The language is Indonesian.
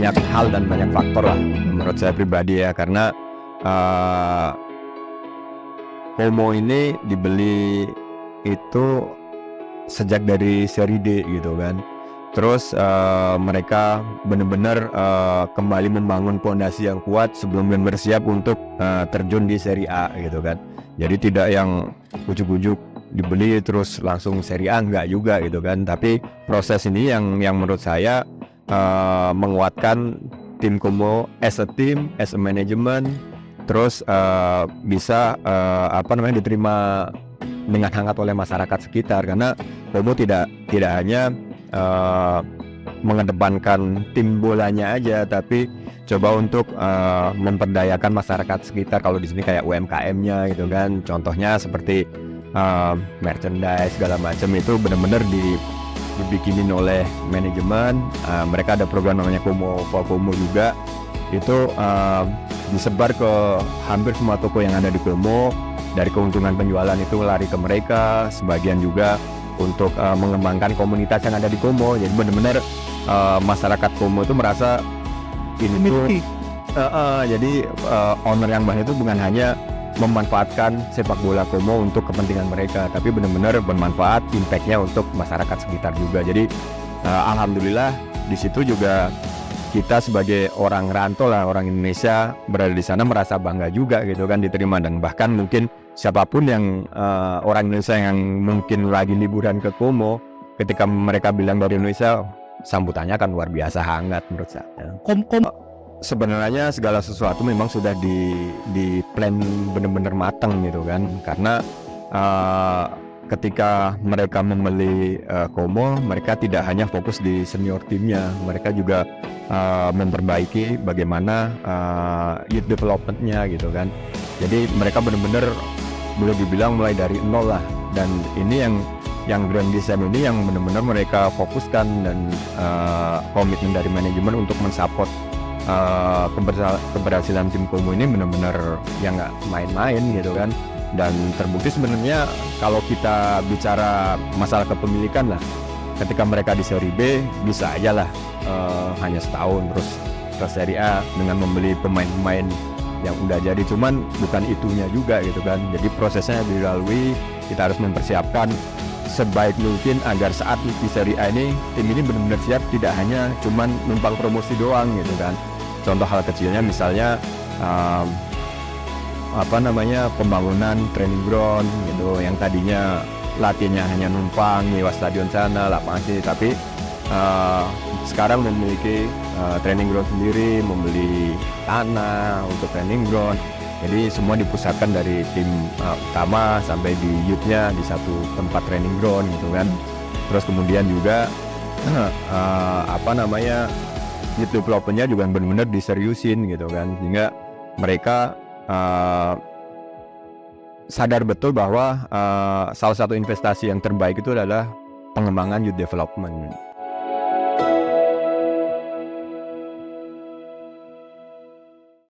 banyak hal dan banyak faktor lah menurut saya pribadi ya, karena Como ini dibeli itu sejak dari seri D gitu kan. Terus mereka benar-benar kembali membangun fondasi yang kuat sebelum bersiap untuk terjun di seri A gitu kan. Jadi tidak yang ujuk-ujuk dibeli terus langsung seri A, enggak juga gitu kan. Tapi proses ini yang menurut saya menguatkan tim Como as a team, as a management, terus bisa diterima dengan hangat oleh masyarakat sekitar, karena Como tidak hanya mengedepankan tim bolanya aja, tapi coba untuk memperdayakan masyarakat sekitar. Kalau di sini kayak UMKM-nya gitu kan, contohnya seperti merchandise segala macam itu benar-benar dibikinin oleh manajemen. Mereka ada program namanya Como for Como juga, itu disebar ke hampir semua toko yang ada di Como. Dari keuntungan penjualan itu lari ke mereka, sebagian juga untuk mengembangkan komunitas yang ada di Como. Jadi benar-benar masyarakat Como itu merasa ini tuh jadi owner yang baik itu bukan hanya memanfaatkan sepak bola Como untuk kepentingan mereka, tapi benar-benar bermanfaat, impactnya untuk masyarakat sekitar juga. Jadi alhamdulillah di situ juga kita sebagai orang rantau lah, orang Indonesia berada di sana merasa bangga juga gitu kan, diterima. Dan bahkan mungkin siapapun yang orang Indonesia yang mungkin lagi liburan ke Como, ketika mereka bilang dari Indonesia, sambutannya kan luar biasa hangat menurut saya. Sebenarnya segala sesuatu memang sudah di plan benar-benar matang gitu kan, karena ketika mereka membeli Como, mereka tidak hanya fokus di senior timnya, mereka juga memperbaiki bagaimana youth development-nya gitu kan. Jadi mereka benar-benar boleh dibilang mulai dari nol lah, dan ini yang Grand Design ini yang benar-benar mereka fokuskan, dan komitmen dari manajemen untuk mensupport keberhasilan tim Como ini benar-benar yang nggak main-main gitu kan. Dan terbukti sebenarnya kalau kita bicara masalah kepemilikan lah, ketika mereka di seri B bisa aja lah hanya setahun terus ke seri A dengan membeli pemain-pemain yang udah jadi, cuman bukan itunya juga gitu kan. Jadi prosesnya dilalui, kita harus mempersiapkan sebaik mungkin agar saat di seri A ini tim ini benar-benar siap, tidak hanya cuman numpang promosi doang gitu kan. Contoh hal kecilnya misalnya pembangunan training ground gitu, yang tadinya latihannya hanya numpang nyewa stadion sana, lapangan sini, tapi sekarang memiliki training ground sendiri, membeli tanah untuk training ground. Jadi semua dipusatkan dari tim utama sampai di youth-nya di satu tempat training ground gitu kan. Terus kemudian juga youth development-nya juga benar-benar diseriusin gitu kan, sehingga mereka sadar betul bahwa salah satu investasi yang terbaik itu adalah pengembangan youth development.